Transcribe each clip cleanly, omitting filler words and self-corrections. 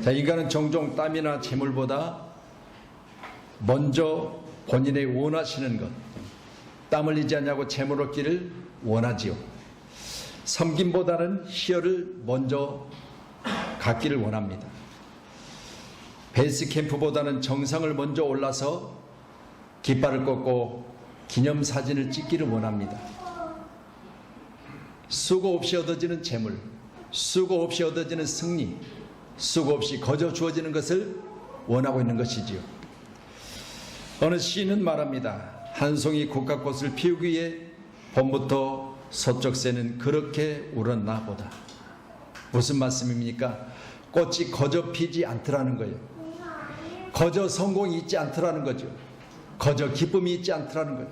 자, 인간은 종종 땀이나 재물보다 먼저 본인의 원하시는 것, 땀 흘리지 않냐고 재물 얻기를 원하지요. 섬김보다는 희열을 먼저 갖기를 원합니다. 베이스 캠프보다는 정상을 먼저 올라서 깃발을 꽂고 기념사진을 찍기를 원합니다. 수고 없이 얻어지는 재물, 수고 없이 얻어지는 승리, 수고 없이 거저 주어지는 것을 원하고 있는 것이지요. 어느 시인은 말합니다. 한 송이 국화꽃을 피우기 위해 봄부터 서쪽 새는 그렇게 울었나 보다. 무슨 말씀입니까? 꽃이 거저 피지 않더라는 거예요. 거저 성공이 있지 않더라는 거죠. 거저 기쁨이 있지 않더라는 거예요.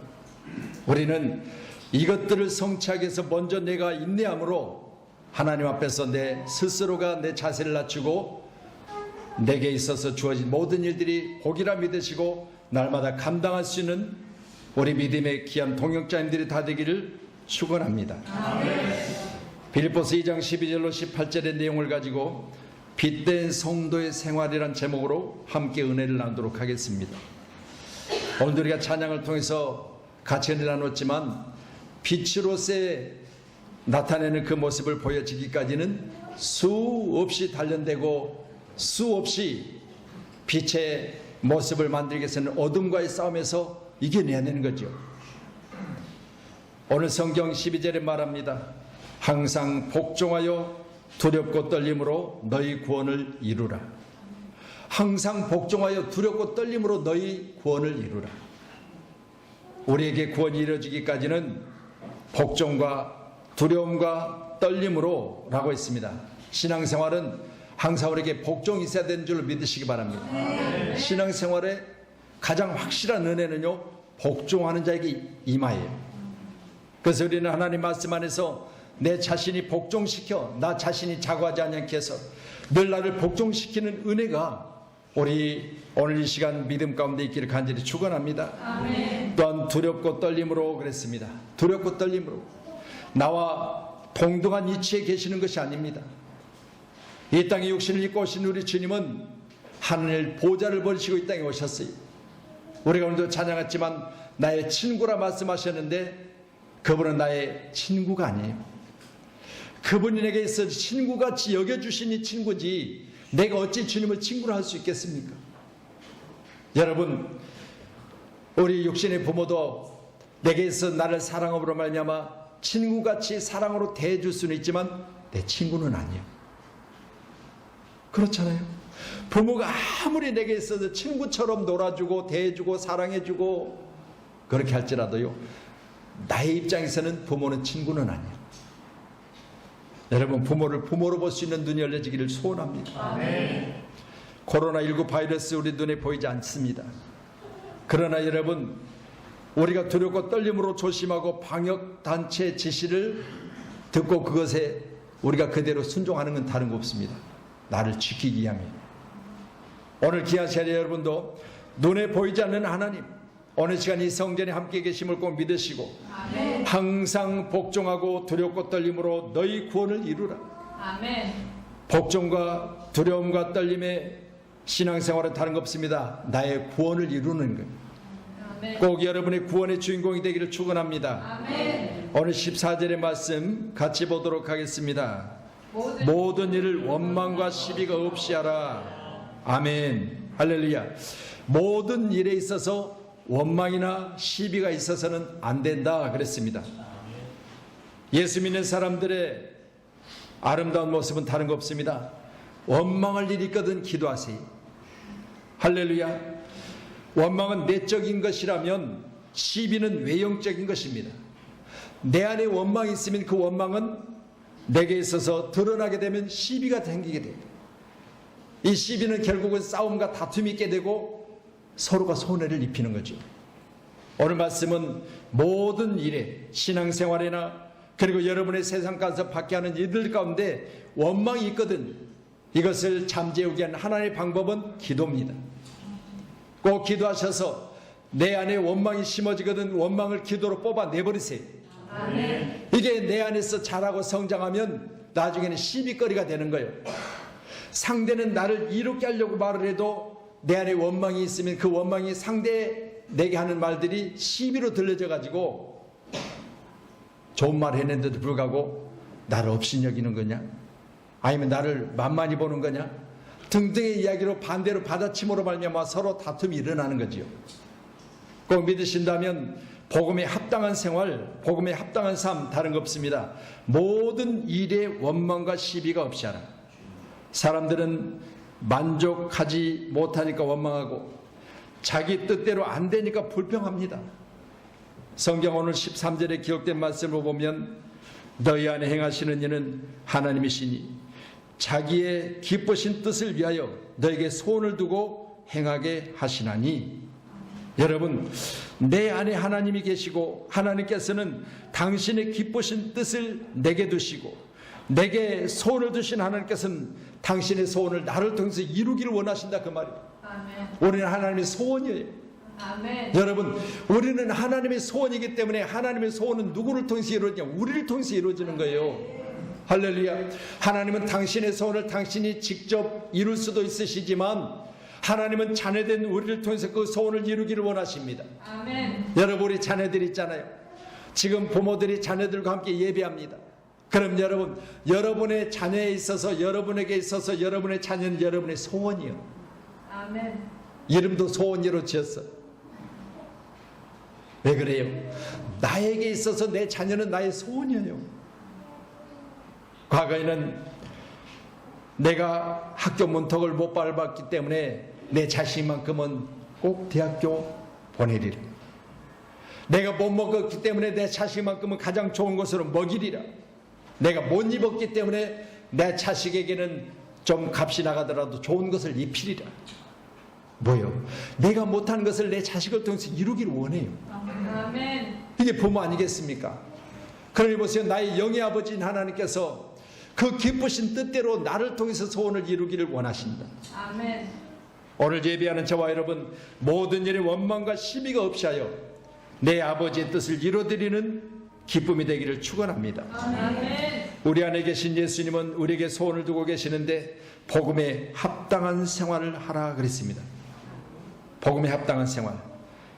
우리는 이것들을 성취하기 위해서 먼저 내가 인내함으로 하나님 앞에서 내 스스로가 내 자세를 낮추고 내게 있어서 주어진 모든 일들이 복이라 믿으시고 날마다 감당할 수 있는 우리 믿음의 귀한 동역자님들이 다 되기를 축원합니다. 빌립보서 2장 12절로 18절의 내용을 가지고 빛된 성도의 생활이란 제목으로 함께 은혜를 나누도록 하겠습니다. 오늘 우리가 찬양을 통해서 같이 은혜를 나눴지만 빛으로서의 나타내는 그 모습을 보여지기까지는 수없이 단련되고 수없이 빛의 모습을 만들기 위해서는 어둠과의 싸움에서 이겨내야 되는 거죠. 오늘 성경 12절에 말합니다. 항상 복종하여 두렵고 떨림으로 너희 구원을 이루라. 항상 복종하여 두렵고 떨림으로 너희 구원을 이루라. 우리에게 구원이 이루어지기까지는 복종과 두려움과 떨림으로 라고 했습니다. 신앙생활은 항상 우리에게 복종이 있어야 되는 줄 믿으시기 바랍니다. 신앙생활의 가장 확실한 은혜는요, 복종하는 자에게 임하예요. 그래서 우리는 하나님 말씀 안에서 내 자신이 복종시켜 나 자신이 자고하지 않게 해서 늘 나를 복종시키는 은혜가 우리 오늘 이 시간 믿음 가운데 있기를 간절히 축원합니다. 아멘. 또한 두렵고 떨림으로 그랬습니다. 두렵고 떨림으로 나와 동등한 위치에 계시는 것이 아닙니다. 이 땅에 육신을 입고 오신 우리 주님은 하늘 보좌를 버리시고 이 땅에 오셨어요. 우리가 오늘도 찬양했지만 나의 친구라 말씀하셨는데 그분은 나의 친구가 아니에요. 그분이 내게 있어 친구같이 여겨주시니 친구지 내가 어찌 주님을 친구로 할 수 있겠습니까? 여러분, 우리 육신의 부모도 내게 있어 나를 사랑함으로 말미암아 친구같이 사랑으로 대해줄 수는 있지만 내 친구는 아니에요. 그렇잖아요. 부모가 아무리 내게 있어서 친구처럼 놀아주고 대해주고 사랑해주고 그렇게 할지라도요, 나의 입장에서는 부모는 친구는 아니에요. 여러분, 부모를 부모로 볼 수 있는 눈이 열려지기를 소원합니다. 아멘. 코로나19 바이러스 우리 눈에 보이지 않습니다. 그러나 여러분, 우리가 두렵고 떨림으로 조심하고 방역단체 지시를 듣고 그것에 우리가 그대로 순종하는 건 다른 거 없습니다. 나를 지키기 위함이에요. 오늘 귀한 시간에 여러분도 눈에 보이지 않는 하나님, 어느 시간 이 성전에 함께 계심을 꼭 믿으시고 아멘. 항상 복종하고 두렵고 떨림으로 너희 구원을 이루라. 아멘. 복종과 두려움과 떨림의 신앙생활은 다른 거 없습니다. 나의 구원을 이루는 것. 아멘. 꼭 여러분의 구원의 주인공이 되기를 축원합니다. 아멘. 오늘 14절의 말씀 같이 보도록 하겠습니다. 모든 일을 원망과 시비가 없이 하라. 아멘. 할렐루야. 모든 일에 있어서 원망이나 시비가 있어서는 안 된다 그랬습니다. 예수 믿는 사람들의 아름다운 모습은 다른 거 없습니다. 원망할 일이 있거든 기도하세요. 할렐루야. 원망은 내적인 것이라면 시비는 외형적인 것입니다. 내 안에 원망이 있으면 그 원망은 내게 있어서 드러나게 되면 시비가 생기게 됩니다. 이 시비는 결국은 싸움과 다툼이 있게 되고 서로가 손해를 입히는 거죠. 오늘 말씀은 모든 일에 신앙생활이나 그리고 여러분의 세상 가서 밖에 하는 일들 가운데 원망이 있거든 이것을 잠재우게 하는 하나님의 방법은 기도입니다. 꼭 기도하셔서 내 안에 원망이 심어지거든 원망을 기도로 뽑아내버리세요. 아멘. 이게 내 안에서 자라고 성장하면 나중에는 시비거리가 되는 거예요. 상대는 나를 이롭게 하려고 말을 해도 내 안에 원망이 있으면 그 원망이 상대 내게 하는 말들이 시비로 들려져 가지고 좋은 말 했는데도 불구하고 나를 업신여기는 거냐? 아니면 나를 만만히 보는 거냐? 등등의 이야기로 반대로 받아침으로 말미암아 서로 다툼이 일어나는 거지요. 꼭 믿으신다면 복음에 합당한 생활, 복음에 합당한 삶 다른 거 없습니다. 모든 일에 원망과 시비가 없이 하라. 사람들은 만족하지 못하니까 원망하고 자기 뜻대로 안 되니까 불평합니다. 성경 오늘 13절에 기록된 말씀을 보면 너희 안에 행하시는 이는 하나님이시니 자기의 기쁘신 뜻을 위하여 너에게 소원을 두고 행하게 하시나니. 여러분, 내 안에 하나님이 계시고 하나님께서는 당신의 기쁘신 뜻을 내게 두시고 내게 소원을 두신 하나님께서는 당신의 소원을 나를 통해서 이루기를 원하신다 그 말이에요. 아멘. 우리는 하나님의 소원이에요. 아멘. 여러분, 우리는 하나님의 소원이기 때문에 하나님의 소원은 누구를 통해서 이루어지냐? 우리를 통해서 이루어지는 거예요. 할렐루야. 하나님은 당신의 소원을 당신이 직접 이룰 수도 있으시지만 하나님은 자녀된 우리를 통해서 그 소원을 이루기를 원하십니다. 아멘. 여러분, 우리 자녀들 있잖아요. 지금 부모들이 자녀들과 함께 예배합니다. 그럼 여러분, 여러분의 자녀에 있어서, 여러분에게 있어서 여러분의 자녀는 여러분의 소원이요. 아멘. 이름도 소원이로 지었어. 왜 그래요? 나에게 있어서 내 자녀는 나의 소원이에요. 과거에는 내가 학교 문턱을 못 밟았기 때문에 내 자식만큼은 꼭 대학교 보내리라. 내가 못 먹었기 때문에 내 자식만큼은 가장 좋은 것으로 먹이리라. 내가 못 입었기 때문에 내 자식에게는 좀 값이 나가더라도 좋은 것을 입히리라. 뭐요? 내가 못한 것을 내 자식을 통해서 이루기를 원해요. 아멘. 이게 부모 아니겠습니까? 그러니 보세요. 나의 영의 아버지인 하나님께서 그 기쁘신 뜻대로 나를 통해서 소원을 이루기를 원하신다. 아멘. 오늘 예배하는 저와 여러분, 모든 일에 원망과 시비가 없이 하여 내 아버지의 뜻을 이루어드리는 기쁨이 되기를 축원합니다. 아멘. 우리 안에 계신 예수님은 우리에게 소원을 두고 계시는데 복음에 합당한 생활을 하라 그랬습니다. 복음에 합당한 생활.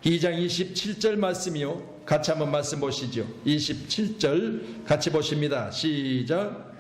2장 27절 말씀이요. 같이 한번 말씀 보시죠. 27절 같이 보십니다. 시작.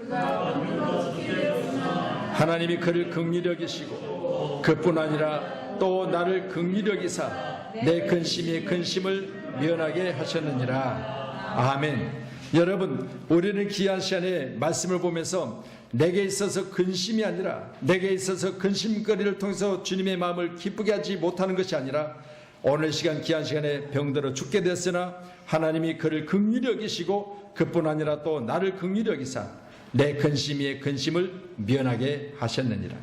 하나님이 그를 긍휼히 여기시고 그뿐 아니라 또 나를 긍휼히 여기사 내 근심의 근심을 면하게 하셨느니라. 아멘. 여러분, 우리는 귀한 시간에 말씀을 보면서 내게 있어서 근심이 아니라, 내게 있어서 근심거리를 통해서 주님의 마음을 기쁘게 하지 못하는 것이 아니라, 오늘 시간 귀한 시간에 병들어 죽게 됐으나 하나님이 그를 긍휼히 여기시고 그뿐 아니라 또 나를 긍휼히 여기사 내 근심의 근심을 면하게 하셨느니라.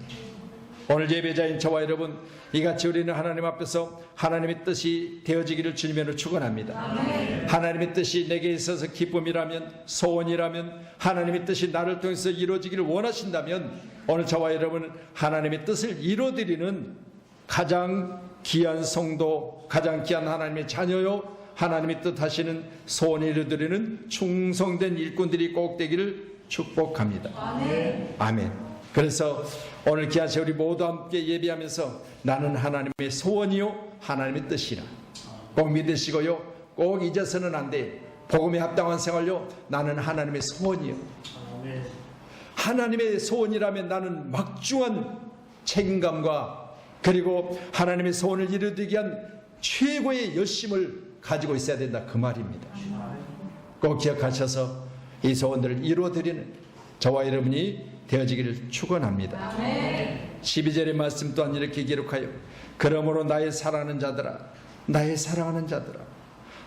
오늘 예배자인 저와 여러분, 이같이 우리는 하나님 앞에서 하나님의 뜻이 되어지기를 주님으로 축원합니다. 하나님의 뜻이 내게 있어서 기쁨이라면, 소원이라면, 하나님의 뜻이 나를 통해서 이루어지기를 원하신다면 오늘 저와 여러분은 하나님의 뜻을 이루어드리는 가장 귀한 성도, 가장 귀한 하나님의 자녀요, 하나님의 뜻하시는 소원을 이루어드리는 충성된 일꾼들이 꼭 되기를 축복합니다. 아멘. 아멘. 그래서 오늘 귀한 시간 우리 모두 함께 예배하면서 나는 하나님의 소원이요 하나님의 뜻이라 꼭 믿으시고요, 꼭 잊어서는 안 돼. 복음에 합당한 생활요, 나는 하나님의 소원이요. 아멘. 하나님의 소원이라면 나는 막중한 책임감과 그리고 하나님의 소원을 이루기 위한 최고의 열심을 가지고 있어야 된다 그 말입니다. 꼭 기억하셔서 이 소원들을 이루어드리는 저와 여러분이 되어지기를 축원합니다. 12절의 말씀 또한 이렇게 기록하여 그러므로 나의 사랑하는 자들아, 나의 사랑하는 자들아,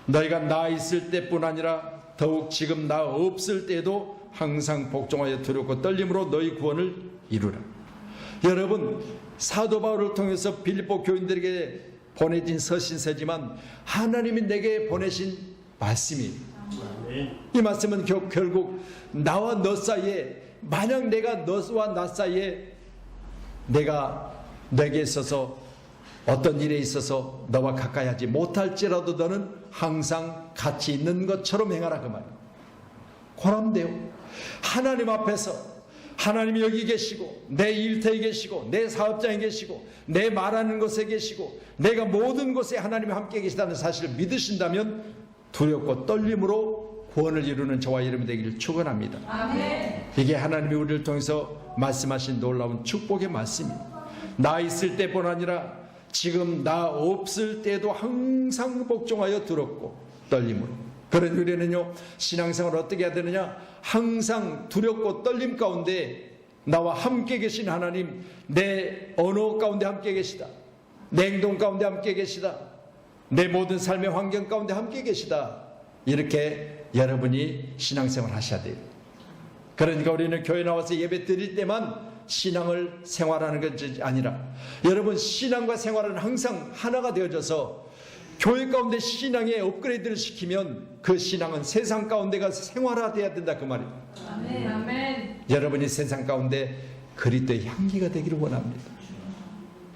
너희가 나 있을 때뿐 아니라 더욱 지금 나 없을 때도 항상 복종하여 두렵고 떨림으로 너희 구원을 이루라. 여러분, 사도 바울을 통해서 빌립보 교인들에게 보내진 서신서지만 하나님이 내게 보내신 말씀이에요. 이 말씀은 결국 나와 너 사이에, 만약 내가 너와 나 사이에 내가 너에게 있어서 어떤 일에 있어서 너와 가까이 하지 못할지라도 너는 항상 같이 있는 것처럼 행하라 그 말이에요. 고람돼요. 하나님 앞에서 하나님이 여기 계시고 내 일터에 계시고 내 사업장에 계시고 내 말하는 곳에 계시고 내가 모든 곳에 하나님이 함께 계시다는 사실을 믿으신다면 두렵고 떨림으로 구원을 이루는 저와 여러분 되기를 축원합니다. 아멘. 이게 하나님이 우리를 통해서 말씀하신 놀라운 축복의 말씀입니다. 나 있을 때뿐 아니라 지금 나 없을 때도 항상 복종하여 두렵고 떨림으로. 그런 우리는요, 신앙생활을 어떻게 해야 되느냐? 항상 두렵고 떨림 가운데 나와 함께 계신 하나님, 내 언어 가운데 함께 계시다, 내 행동 가운데 함께 계시다, 내 모든 삶의 환경 가운데 함께 계시다, 이렇게 여러분이 신앙생활 하셔야 돼요. 그러니까 우리는 교회 나와서 예배 드릴 때만 신앙을 생활하는 것이 아니라 여러분 신앙과 생활은 항상 하나가 되어져서 교회 가운데 신앙의 업그레이드를 시키면 그 신앙은 세상 가운데가 생활화되어야 된다, 그 말이에요. 아멘. 아멘. 여러분이 세상 가운데 그리스도의 향기가 되기를 원합니다.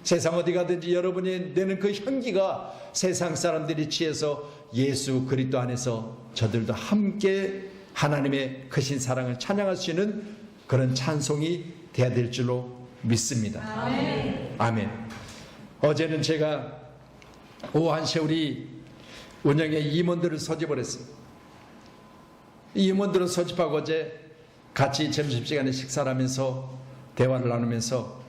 세상 어디 가든지 여러분이 내는 그 향기가 세상 사람들이 취해서 예수 그리스도 안에서 저들도 함께 하나님의 크신 사랑을 찬양할 수 있는 그런 찬송이 되어야 될 줄로 믿습니다. 아멘. 아멘. 어제는 제가 오후 1시에 우리 운영의 임원들을 소집을 했어요. 이 임원들을 소집하고 어제 같이 점심시간에 식사를 하면서 대화를 나누면서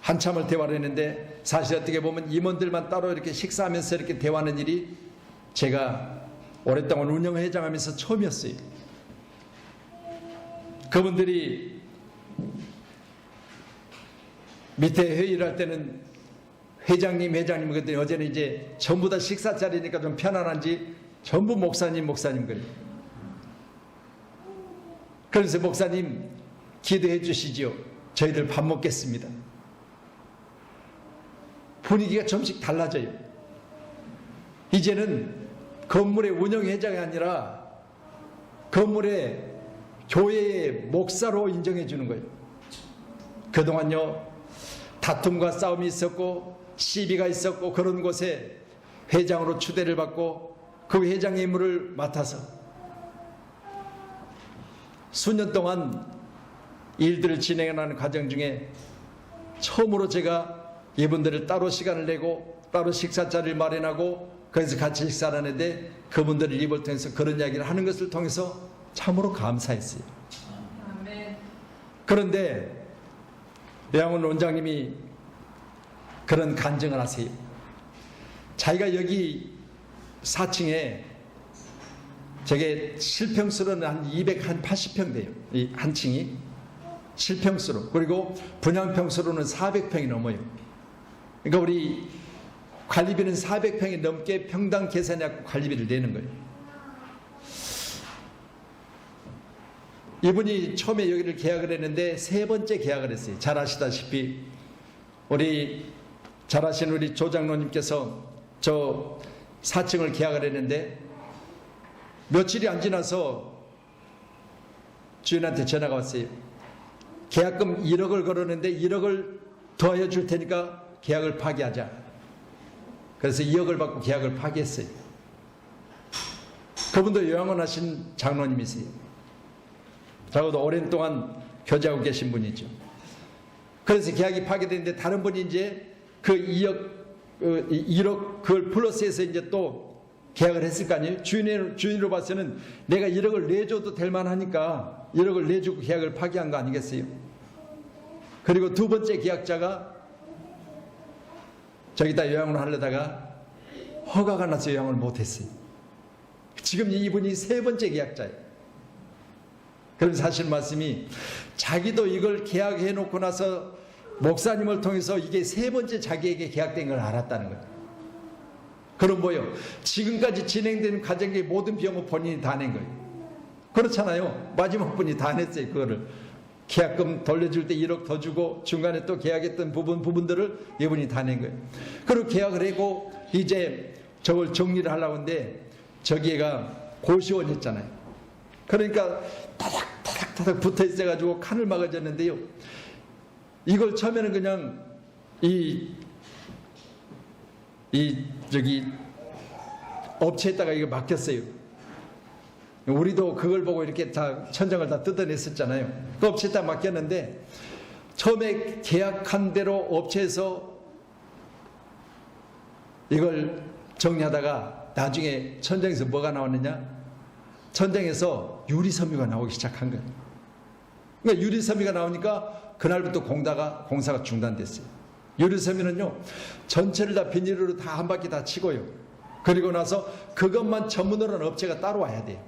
한참을 대화를 했는데, 사실 어떻게 보면 임원들만 따로 이렇게 식사하면서 이렇게 대화하는 일이 제가 오랫동안 운영회장하면서 처음이었어요. 그분들이 밑에 회의를 할 때는 회장님 그랬더니 어제는 이제 전부 다 식사 자리니까 좀 편안한지 전부 목사님 그래요. 그래서 목사님 기도해 주시지요. 저희들 밥 먹겠습니다. 분위기가 좀씩 달라져요. 이제는 건물의 운영회장이 아니라 건물의 교회의 목사로 인정해 주는 거예요. 그동안요, 다툼과 싸움이 있었고 시비가 있었고 그런 곳에 회장으로 추대를 받고 그 회장의 임무를 맡아서 수년 동안 일들을 진행하는 과정 중에 처음으로 제가 이분들을 따로 시간을 내고 따로 식사 자리를 마련하고 거기서 같이 식사를 하는데 그분들을 입을 통해서 그런 이야기를 하는 것을 통해서 참으로 감사했어요. 아멘. 그런데 배양훈 원장님이 그런 간증을 하세요. 자기가 여기 4층에 저게 실평수로는 한 280평 돼요. 이 한 층이 실평수로. 그리고 분양평수로는 400평이 넘어요. 그러니까 우리 관리비는 400평이 넘게 평당 계산해서 관리비를 내는 거예요. 이분이 처음에 여기를 계약을 했는데 세 번째 계약을 했어요. 잘 아시다시피 잘 아시는 우리 조장로님께서 저 4층을 계약을 했는데 며칠이 안 지나서 주인한테 전화가 왔어요. 계약금 1억을 걸었는데 1억을 더하여 줄 테니까 계약을 파기하자. 그래서 2억을 받고 계약을 파기했어요. 그분도 요양원 하신 장로님이세요. 저하고도 오랜 동안 교제하고 계신 분이죠. 그래서 계약이 파기됐는데 다른 분이 이제 그 1억 그걸 플러스해서 이제 또 계약을 했을 거 아니에요. 주인으로 봐서는 내가 1억을 내줘도 될 만하니까 1억을 내주고 계약을 파기한 거 아니겠어요? 그리고 두 번째 계약자가 저기다 요양을 하려다가 허가가 나서 요양을 못했어요. 지금 이분이 세 번째 계약자예요. 그럼 사실 말씀이 자기도 이걸 계약해 놓고 나서 목사님을 통해서 이게 세 번째 자기에게 계약된 걸 알았다는 거예요. 그럼 뭐요? 지금까지 진행되는 과정의 모든 비용은 본인이 다 낸 거예요. 그렇잖아요. 마지막 분이 다 냈어요. 그거를 계약금 돌려줄 때 1억 더 주고 중간에 또 계약했던 부분들을 이분이 다 낸 거예요. 그리고 계약을 하고 이제 저걸 정리를 하려고 하는데 저기가 고시원이었잖아요. 그러니까 타닥타닥 붙어 있어가지고 칸을 막아줬는데요. 이걸 처음에는 그냥 저기 업체에다가 이거 맡겼어요. 우리도 그걸 보고 이렇게 다 천장을 다 뜯어냈었잖아요. 그 업체에다 맡겼는데 처음에 계약한 대로 업체에서 이걸 정리하다가 나중에 천장에서 뭐가 나왔느냐? 천장에서 유리섬유가 나오기 시작한 거예요. 그러니까 유리섬유가 나오니까 그날부터 공사가 중단됐어요. 유리섬유는요, 전체를 다 비닐로 다 한 바퀴 다 치고요. 그리고 나서 그것만 전문으로 하는 업체가 따로 와야 돼요.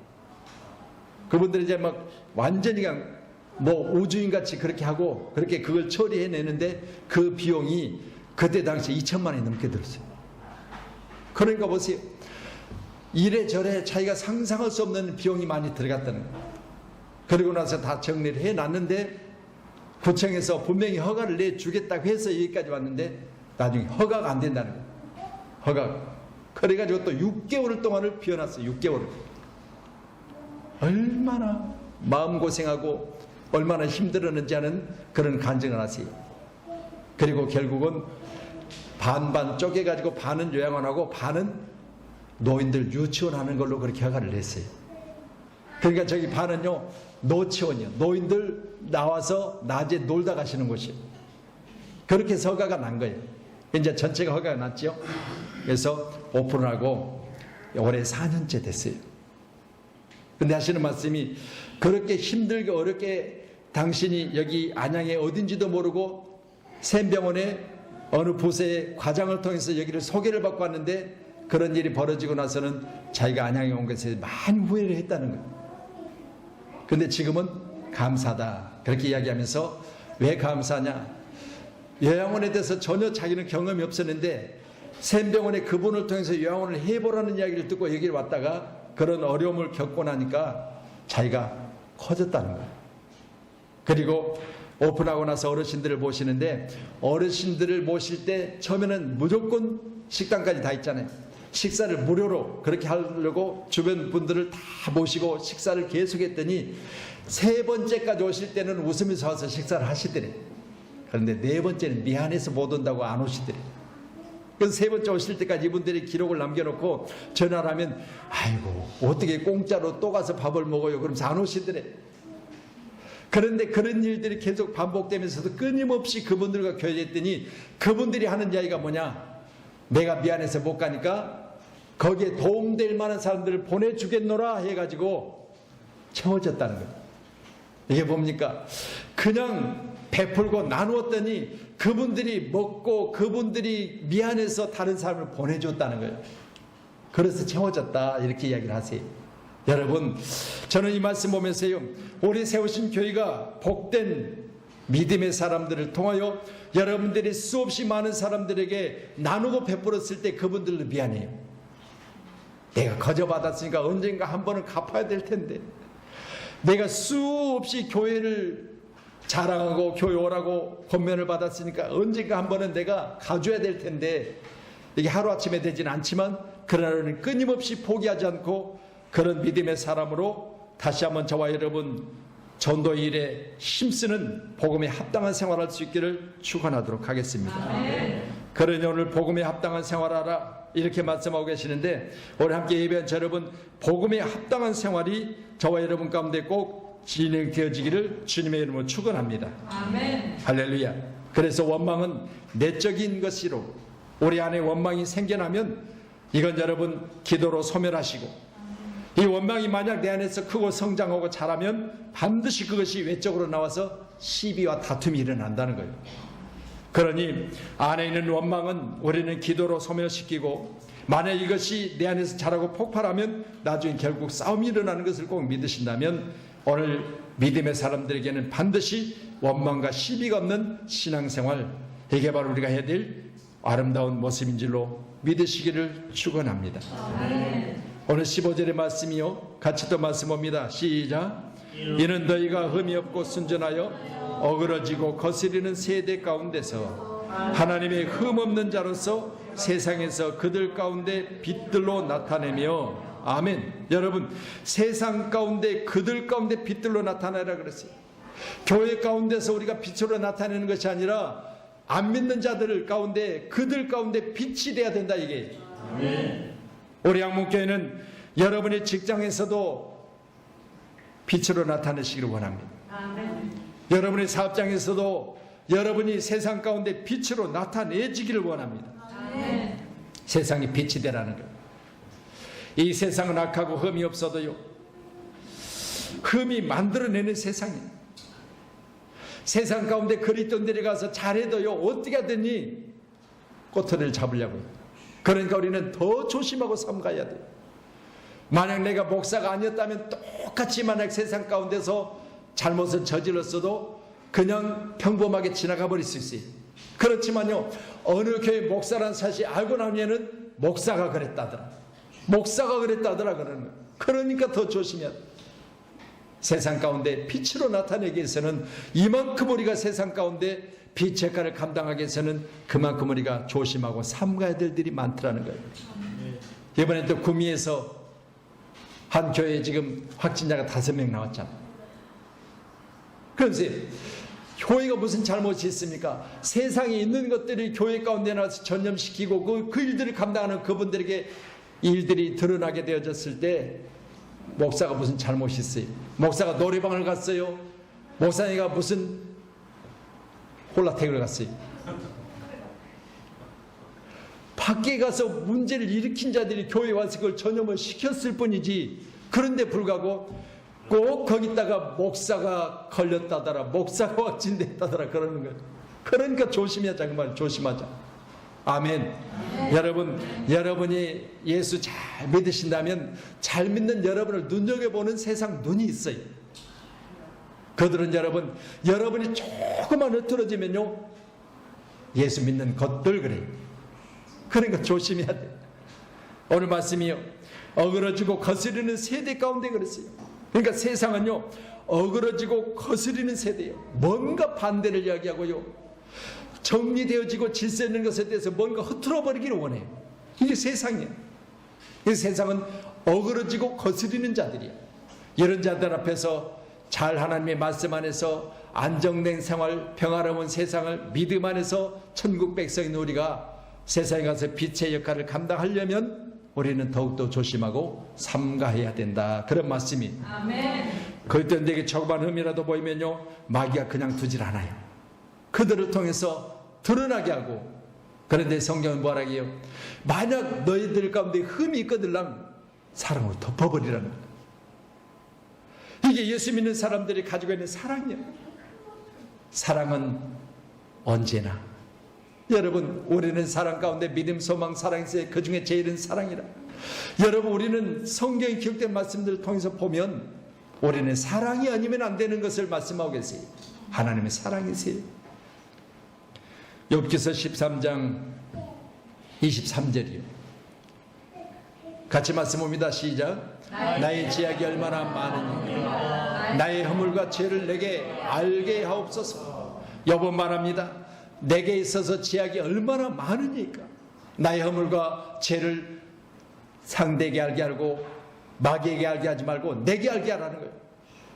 그분들이 이제 막 완전히 그냥 뭐 우주인 같이 그렇게 하고 그렇게 그걸 처리해내는데 그 비용이 그때 당시에 2천만 원이 넘게 들었어요. 그러니까 보세요. 이래저래 자기가 상상할 수 없는 비용이 많이 들어갔다는 거예요. 그리고 나서 다 정리를 해놨는데 구청에서 분명히 허가를 내주겠다고 해서 여기까지 왔는데 나중에 허가가 안 된다는 거예요. 허가가. 그래가지고 또 6개월 동안을 비워놨어요. 6개월을. 얼마나 마음고생하고 얼마나 힘들었는지 하는 그런 간증을 하세요. 그리고 결국은 반반 쪼개가지고 반은 요양원하고 반은 노인들 유치원하는 걸로 그렇게 허가를 냈어요. 그러니까 저기 반은요, 노치원이요. 노인들 나와서 낮에 놀다 가시는 곳이에요. 그렇게 해서 허가가 난 거예요. 이제 전체가 허가가 났죠. 그래서 오픈을 하고 올해 4년째 됐어요. 근데 하시는 말씀이 그렇게 힘들게 어렵게 당신이 여기 안양에 어딘지도 모르고 샘병원에 어느 부서의 과장을 통해서 여기를 소개를 받고 왔는데 그런 일이 벌어지고 나서는 자기가 안양에 온 것에 많이 후회를 했다는 거예요. 근데 지금은 감사하다 그렇게 이야기하면서 왜 감사하냐? 요양원에 대해서 전혀 자기는 경험이 없었는데 샘병원에 그분을 통해서 요양원을 해보라는 이야기를 듣고 여기를 왔다가 그런 어려움을 겪고 나니까 자기가 커졌다는 거예요. 그리고 오픈하고 나서 어르신들을 모시는데 어르신들을 모실 때 처음에는 무조건 식당까지 다 있잖아요. 식사를 무료로 그렇게 하려고 주변 분들을 다 모시고 식사를 계속했더니 세 번째까지 오실 때는 웃으면서 와서 식사를 하시더래. 그런데 네 번째는 미안해서 못 온다고 안 오시더래. 그래서 세 번째 오실 때까지 이분들이 기록을 남겨놓고 전화를 하면 아이고 어떻게 공짜로 또 가서 밥을 먹어요 그러면서 안 오시더래. 그런데 그런 일들이 계속 반복되면서도 끊임없이 그분들과 교제했더니 그분들이 하는 이야기가 뭐냐? 내가 미안해서 못 가니까 거기에 도움될 만한 사람들을 보내주겠노라 해가지고 채워졌다는 거예요. 이게 뭡니까? 그냥 베풀고 나누었더니 그분들이 먹고 그분들이 미안해서 다른 사람을 보내줬다는 거예요. 그래서 채워졌다 이렇게 이야기를 하세요. 여러분, 저는 이 말씀 보면서요, 우리 세우신 교회가 복된 믿음의 사람들을 통하여 여러분들이 수없이 많은 사람들에게 나누고 베풀었을 때 그분들도 미안해요. 내가 거저받았으니까 언젠가 한 번은 갚아야 될 텐데, 내가 수없이 교회를 자랑하고 교회 오라고 권면을 받았으니까 언젠가 한 번은 내가 가줘야 될 텐데, 이게 하루아침에 되지는 않지만 그러나는 끊임없이 포기하지 않고 그런 믿음의 사람으로 다시 한번 저와 여러분 전도 일에 힘쓰는 복음에 합당한 생활할 수 있기를 축원하도록 하겠습니다. 아멘. 그러니 오늘 복음에 합당한 생활하라 이렇게 말씀하고 계시는데 오늘 함께 예배한 저 여러분 복음에 합당한 생활이 저와 여러분 가운데 꼭 진행되어지기를 주님의 이름으로 축원합니다. 아멘. 할렐루야. 그래서 원망은 내적인 것으로 우리 안에 원망이 생겨나면 이건 여러분 기도로 소멸하시고 이 원망이 만약 내 안에서 크고 성장하고 자라면 반드시 그것이 외적으로 나와서 시비와 다툼이 일어난다는 거예요. 그러니 안에 있는 원망은 우리는 기도로 소멸시키고 만약 이것이 내 안에서 자라고 폭발하면 나중에 결국 싸움이 일어나는 것을 꼭 믿으신다면 오늘 믿음의 사람들에게는 반드시 원망과 시비가 없는 신앙생활, 이게 바로 우리가 해야 될 아름다운 모습인 줄로 믿으시기를 축원합니다. 아멘. 오늘 15절의 말씀이요, 같이 또 말씀 봅니다. 시작. 이는 너희가 흠이 없고 순전하여 어그러지고 거스리는 세대 가운데서 하나님의 흠 없는 자로서 세상에서 그들 가운데 빛들로 나타내며, 아멘. 여러분, 세상 가운데 그들 가운데 빛들로 나타내라 그랬어요. 교회 가운데서 우리가 빛으로 나타내는 것이 아니라 안 믿는 자들 가운데 그들 가운데 빛이 돼야 된다 이게. 아멘. 우리 양문교회는 여러분의 직장에서도 빛으로 나타내시기를 원합니다. 아멘. 여러분의 사업장에서도 여러분이 세상 가운데 빛으로 나타내지기를 원합니다. 아멘. 세상이 빛이 되라는 거예요. 이 세상은 악하고 흠이 없어도요, 흠이 만들어내는 세상이에요. 세상 가운데 그리스도인들이 가서 잘해도요, 어떻게 하더니 꼬투리를 잡으려고요. 그러니까 우리는 더 조심하고 삼가야 돼요. 만약 내가 목사가 아니었다면 똑같이 만약 세상 가운데서 잘못을 저질렀어도 그냥 평범하게 지나가 버릴 수 있어요. 그렇지만요, 어느 교회 목사라는 사실이 알고 나면은 목사가 그랬다더라, 목사가 그랬다더라 그러는 거예요. 그러니까 더 조심해야 돼요. 세상 가운데 빛으로 나타내기 위해서는 이만큼 우리가 세상 가운데 빛 역할을 감당하기 위해서는 그만큼 우리가 조심하고 삼가야 될 일이 많더라는 거예요. 이번에 또 구미에서 한 교회에 지금 확진자가 5명 나왔잖아요. 그러면서 교회가 무슨 잘못이 있습니까? 세상에 있는 것들이 교회 가운데 나와서 전염시키고 그 일들을 감당하는 그분들에게 일들이 드러나게 되어졌을 때 목사가 무슨 잘못이 있어요? 목사가 노래방을 갔어요? 목사님가 무슨 홀라택을 갔어요? 밖에 가서 문제를 일으킨 자들이 교회에 와서 그걸 전염을 시켰을 뿐이지, 그런데 불구하고 꼭 거기다가 목사가 걸렸다더라, 목사가 확진됐다더라 그러는 거예요. 그러니까 조심해야, 정말 조심하자. 아멘. 여러분이 예수 잘 믿으신다면 잘 믿는 여러분을 눈여겨보는 세상 눈이 있어요. 그들은 여러분이 조금만 흐트러지면요, 예수 믿는 것들 그래요. 그러니까 조심해야 돼요. 오늘 말씀이요, 어그러지고 거스리는 세대 가운데 그랬어요. 그러니까 세상은요, 어그러지고 거스리는 세대예요. 뭔가 반대를 이야기하고요, 정리되어지고 질서 있는 것에 대해서 뭔가 흐트러버리기를 원해요. 이게 세상이에요. 이 세상은 어그러지고 거스리는 자들이에요. 이런 자들 앞에서 잘 하나님의 말씀 안에서 안정된 생활, 평화로운 세상을 믿음 안에서 천국 백성인 우리가 세상에 가서 빛의 역할을 감당하려면 우리는 더욱더 조심하고 삼가해야 된다, 그런 말씀이. 아멘. 그때에게 조그만 흠이라도 보이면요, 마귀가 그냥 두질 않아요. 그들을 통해서 드러나게 하고. 그런데 성경은 뭐라 해요? 만약 너희들 가운데 흠이 있거들랑 사랑으로 덮어버리라는 거예요. 이게 예수 믿는 사람들이 가지고 있는 사랑이에요. 사랑은 언제나, 여러분, 우리는 사랑 가운데 믿음, 소망, 사랑이 있어요. 그 중에 제일은 사랑이라. 여러분, 우리는 성경에 기록된 말씀들을 통해서 보면 우리는 사랑이 아니면 안 되는 것을 말씀하고 계세요. 하나님의 사랑이세요. 욥기서 13장 23절이요. 같이 말씀 봅니다. 시작. 나의 죄악이 얼마나 많으니 나의 허물과 죄를 내게 알게 하옵소서. 여보 말합니다. 내게 있어서 죄악이 얼마나 많으니까 나의 허물과 죄를 상대에게 알게 하고 마귀에게 알게 하지 말고 내게 알게 하라는 거예요.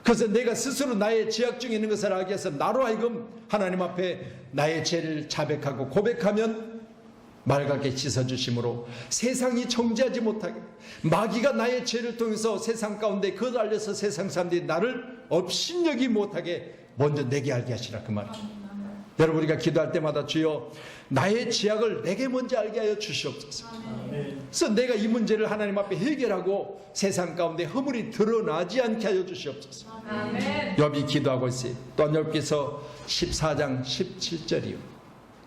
그래서 내가 스스로 나의 죄악 중에 있는 것을 알게 해서 나로 하여금 하나님 앞에 나의 죄를 자백하고 고백하면 맑게 씻어주심으로 세상이 정죄하지 못하게, 마귀가 나의 죄를 통해서 세상 가운데 그것을 알려서 세상 사람들이 나를 업신여기 못하게 먼저 내게 알게 하시라, 그 말이에요. 여러분, 우리가 기도할 때마다 주여 나의 죄악을 내게 먼저 알게 하여 주시옵소서. 그래서 내가 이 문제를 하나님 앞에 해결하고 세상 가운데 허물이 드러나지 않게 하여 주시옵소서. 아멘. 욥이 기도하고 있어요. 또한 욥기서 14장 17절이요.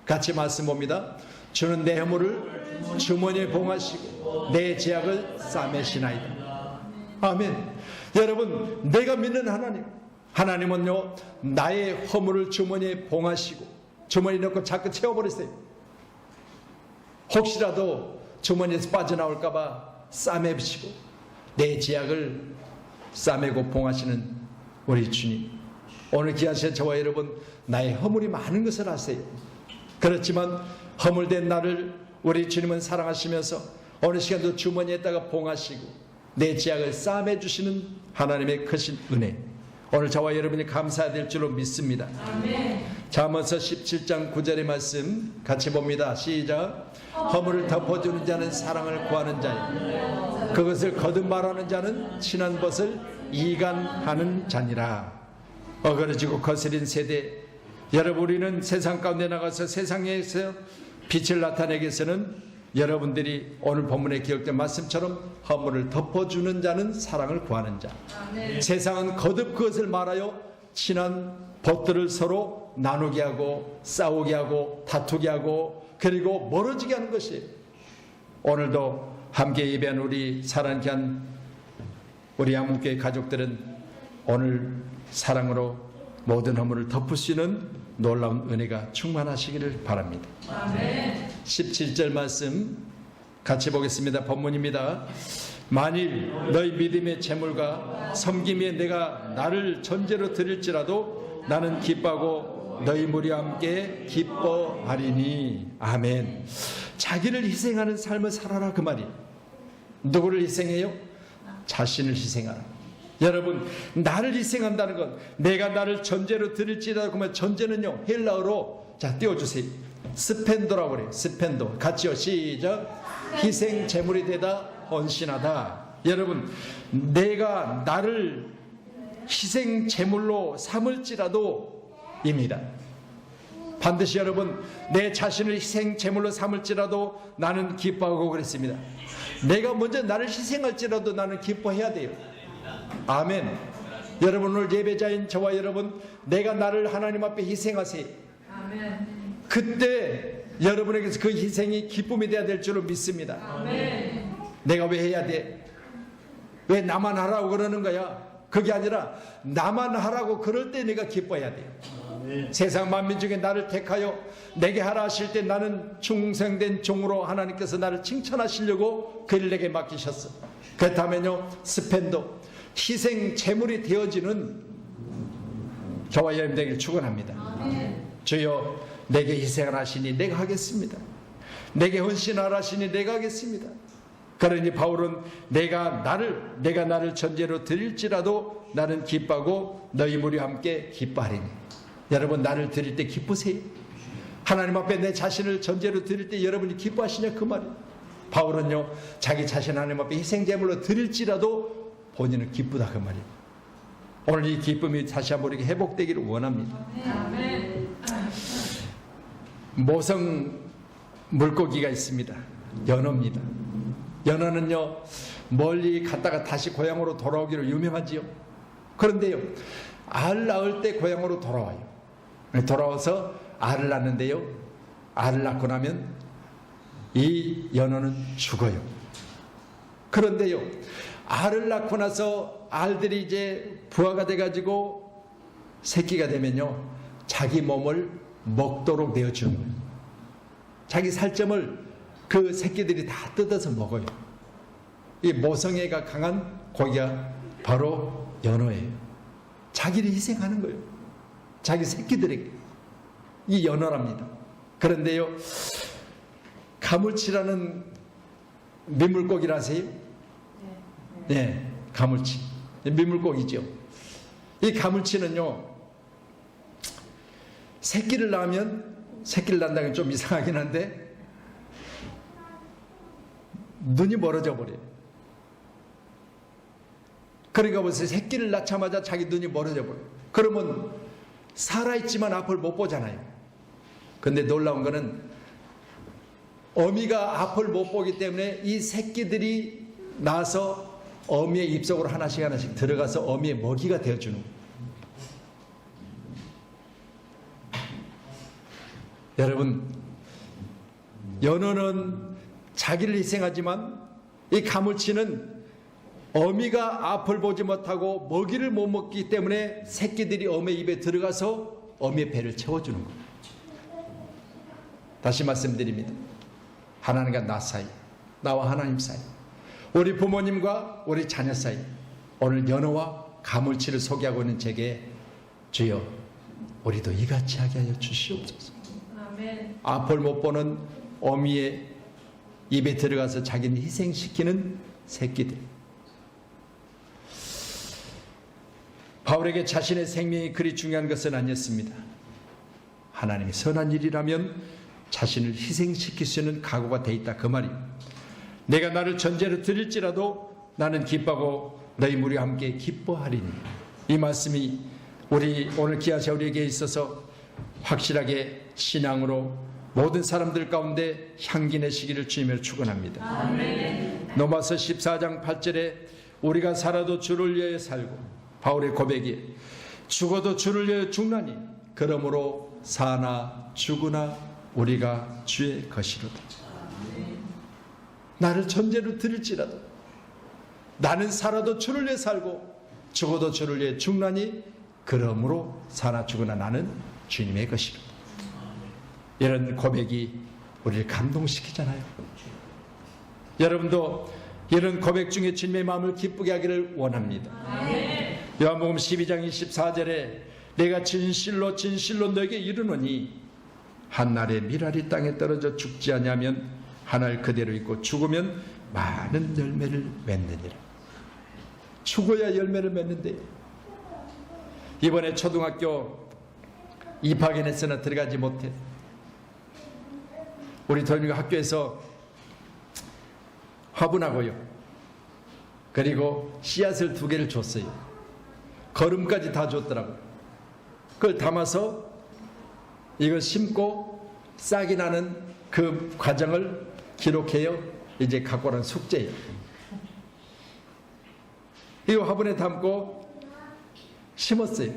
같이 말씀 봅니다. 주는 내 허물을 주머니에 봉하시고 내 죄악을 싸매시나이다. 아멘. 여러분, 내가 믿는 하나님은요, 나의 허물을 주머니에 봉하시고 주머니에 넣고 자꾸 채워버리세요. 혹시라도 주머니에서 빠져나올까봐 싸매시고 내 죄악을 싸매고 봉하시는 우리 주님, 오늘 귀하신 저와 여러분, 나의 허물이 많은 것을 아세요. 그렇지만 허물된 나를 우리 주님은 사랑하시면서 어느 시간도 주머니에다가 봉하시고 내 죄악을 싸매주시는 하나님의 크신 은혜, 오늘 저와 여러분이 감사해야 될 줄로 믿습니다. 아멘. 잠언서 17장 9절의 말씀 같이 봅니다. 시작. 허물을 덮어주는 자는 사랑을 구하는 자요, 그것을 거듭 말하는 자는 친한 것을 이간하는 자니라. 어그러지고 거스린 세대, 여러분, 우리는 세상 가운데 나가서 세상에서 빛을 나타내기 위해서는 여러분들이 오늘 본문에 기록된 말씀처럼 허물을 덮어주는 자는 사랑을 구하는 자. 아멘. 세상은 거듭 그것을 말하여 친한 벗들을 서로 나누게 하고 싸우게 하고 다투게 하고 그리고 멀어지게 하는 것이에요. 오늘도 함께 예배한 우리 사랑하는 귀한 우리 양문교회 가족들은 오늘 사랑으로 모든 허물을 덮을 수 있는 놀라운 은혜가 충만하시기를 바랍니다. 아멘. 17절 말씀 같이 보겠습니다. 본문입니다. 만일 너희 믿음의 재물과 섬김에 내가 나를 전제로 드릴지라도 나는 기뻐하고 너희 무리와 함께 기뻐하리니. 아멘. 자기를 희생하는 삶을 살아라, 그 말이. 누구를 희생해요? 자신을 희생하라. 여러분, 나를 희생한다는 건 내가 나를 전제로 드릴지라도, 그러면 전제는요, 헬라어로 자 띄워주세요. 스펜도라고 그래요. 스펜도. 같이요. 시작. 희생 제물이 되다 헌신하다. 여러분, 내가 나를 희생 제물로 삼을지라도 입니다. 반드시 여러분, 내 자신을 희생 제물로 삼을지라도 나는 기뻐하고 그랬습니다. 내가 먼저 나를 희생할지라도 나는 기뻐해야 돼요. 아멘. 여러분, 오늘 예배자인 저와 여러분, 내가 나를 하나님 앞에 희생하세요. 아멘. 그때 여러분에게서 그 희생이 기쁨이 되어야 될 줄로 믿습니다. 아멘. 내가 왜 해야 돼? 왜 나만 하라고 그러는 거야? 그게 아니라 나만 하라고 그럴 때 내가 기뻐해야 돼요. 세상 만민 중에 나를 택하여 내게 하라 하실 때 나는 충성된 종으로 하나님께서 나를 칭찬하시려고 그 일을 내게 맡기셨어. 그렇다면요, 스펜도 희생 제물이 되어지는 저와 여러분 되기를 축원합니다. 주여, 내게 희생을 하시니 내가 하겠습니다. 내게 헌신하라 하시니 내가 하겠습니다. 그러니 바울은 내가 나를 전제로 드릴지라도 나는 기뻐하고 너희 무리와 함께 기뻐하리니. 여러분, 나를 드릴 때 기쁘세요? 하나님 앞에 내 자신을 전제로 드릴 때 여러분이 기뻐하시냐, 그 말이에요. 바울은요, 자기 자신 하나님 앞에 희생제물로 드릴지라도 본인은 기쁘다, 그 말이에요. 오늘 이 기쁨이 다시 한번 우리에게 회복되기를 원합니다. 아멘. 모성 물고기가 있습니다. 연어입니다. 연어는요, 멀리 갔다가 다시 고향으로 돌아오기로 유명하지요. 그런데요, 알 낳을 때 고향으로 돌아와요. 돌아와서 알을 낳는데요, 알을 낳고 나면 이 연어는 죽어요. 그런데요, 알을 낳고 나서 알들이 이제 부화가 돼가지고 새끼가 되면요, 자기 몸을 먹도록 되어주는 거예요. 자기 살점을 그 새끼들이 다 뜯어서 먹어요. 이 모성애가 강한 고기가 바로 연어예요. 자기를 희생하는 거예요. 자기 새끼들에게. 이 연어랍니다. 그런데요, 가물치라는 민물고기를 아세요? 네, 가물치. 민물고기죠. 이 가물치는요, 새끼를 낳는다는 게 좀 이상하긴 한데 눈이 멀어져 버려요. 그러니까 보세요. 새끼를 낳자마자 자기 눈이 멀어져 버려요. 그러면 살아있지만 앞을 못 보잖아요. 근데 놀라운 거는 어미가 앞을 못 보기 때문에 이 새끼들이 나서 어미의 입속으로 하나씩 들어가서 어미의 먹이가 되어주는 거예요. 여러분, 연어는 자기를 희생하지만 이 가물치는 어미가 앞을 보지 못하고 먹이를 못 먹기 때문에 새끼들이 어미의 입에 들어가서 어미의 배를 채워주는 거예요. 다시 말씀드립니다. 하나님과 나 사이, 나와 하나님 사이, 우리 부모님과 우리 자녀 사이, 오늘 연어와 가물치를 소개하고 있는 제게 주여, 우리도 이같이 하게 하여 주시옵소서. 아멘. 앞을 못 보는 어미의 입에 들어가서 자기는 희생시키는 새끼들. 바울에게 자신의 생명이 그리 중요한 것은 아니었습니다. 하나님의 선한 일이라면 자신을 희생시킬 수 있는 각오가 돼 있다, 그 말이에요. 내가 나를 전제로 드릴지라도 나는 기뻐하고 너희 무리와 함께 기뻐하리니. 이 말씀이 우리 오늘 귀하신 우리에게 있어서 확실하게 신앙으로 모든 사람들 가운데 향기 내시기를 주님을 축원합니다. 아멘. 로마서 14장 8절에 우리가 살아도 주를 위하여 살고, 바울의 고백이 죽어도 주를 위하여 죽나니 그러므로 사나 죽으나 우리가 주의 것이로다. 나를 전제로 드릴지라도 나는 살아도 주를 위해 살고 죽어도 주를 위해 죽나니 그러므로 사나 죽으나 나는 주님의 것이로다. 이런 고백이 우리를 감동시키잖아요. 여러분도 이런 고백 중에 주님의 마음을 기쁘게 하기를 원합니다. 요한복음 12장 24절에 내가 진실로 진실로 너에게 이르노니 한날에 밀알이 땅에 떨어져 죽지 아니하면 한알 그대로 있고 죽으면 많은 열매를 맺느니라. 죽어야 열매를 맺는데 이번에 초등학교 입학연했으나 들어가지 못해 우리 도현이가 학교에서 화분하고요, 그리고 씨앗을 2개를 줬어요. 거름까지 다 줬더라고요. 그걸 담아서 이걸 심고 싹이 나는 그 과정을 기록해요. 이제 갖고 오는 숙제예요. 이거 화분에 담고 심었어요.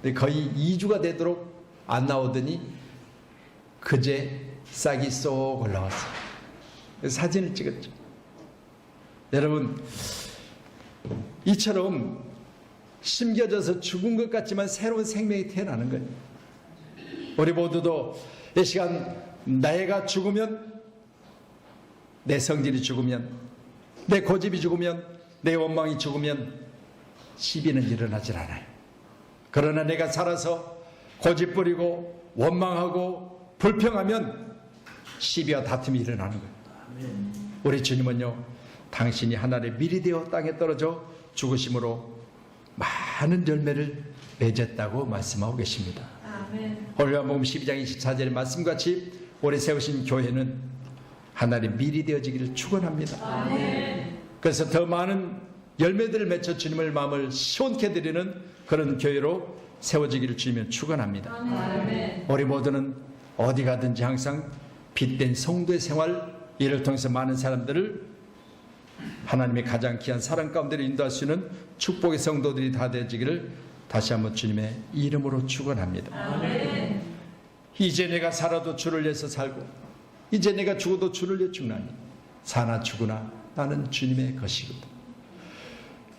근데 거의 2주가 되도록 안 나오더니 그제 싹이 쏙 올라왔어요. 사진을 찍었죠. 여러분, 이처럼 심겨져서 죽은 것 같지만 새로운 생명이 태어나는 거예요. 우리 모두도 이 시간 내가 죽으면, 내 성질이 죽으면, 내 고집이 죽으면, 내 원망이 죽으면 시비는 일어나질 않아요. 그러나 내가 살아서 고집 부리고 원망하고 불평하면 시비와 다툼이 일어나는 거예요. 우리 주님은요, 당신이 하늘에 밀이 되어 땅에 떨어져 죽으심으로 많은 열매를 맺었다고 말씀하고 계십니다. 아멘. 오늘 요한복음 12장 24절의 말씀같이 오래 세우신 교회는 하늘에 밀이 되어지기를 축원합니다. 아멘. 그래서 더 많은 열매들을 맺어 주님의 마음을 시원케 드리는 그런 교회로 세워지기를 주님은 축원합니다. 아멘. 우리 모두는 어디 가든지 항상 빛된 성도의 생활, 이를 통해서 많은 사람들을 하나님의 가장 귀한 사랑 가운데로 인도할 수 있는 축복의 성도들이 다 되어지기를 다시 한번 주님의 이름으로 축원합니다. 아멘. 이제 내가 살아도 주를 위해서 살고 이제 내가 죽어도 주를 위해 죽나니 사나 죽으나 나는 주님의 것이거든.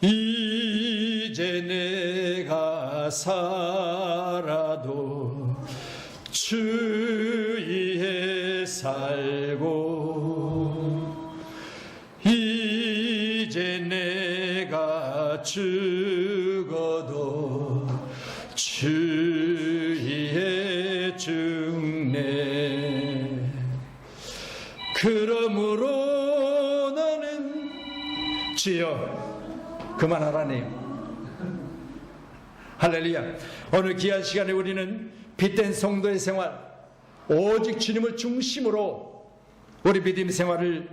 이제 내가 살아도 주 위에 살고 이제 내가 죽어도 주 위에 죽네. 그러므로 나는 주여 그만하라네요. 할렐루야. 오늘 귀한 시간에 우리는 빛된 성도의 생활, 오직 주님을 중심으로 우리 믿음 생활을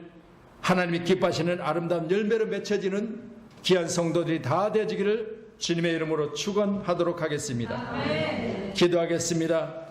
하나님이 기뻐하시는 아름다운 열매로 맺혀지는 귀한 성도들이 다 되어지기를 주님의 이름으로 축원하도록 하겠습니다. 기도하겠습니다.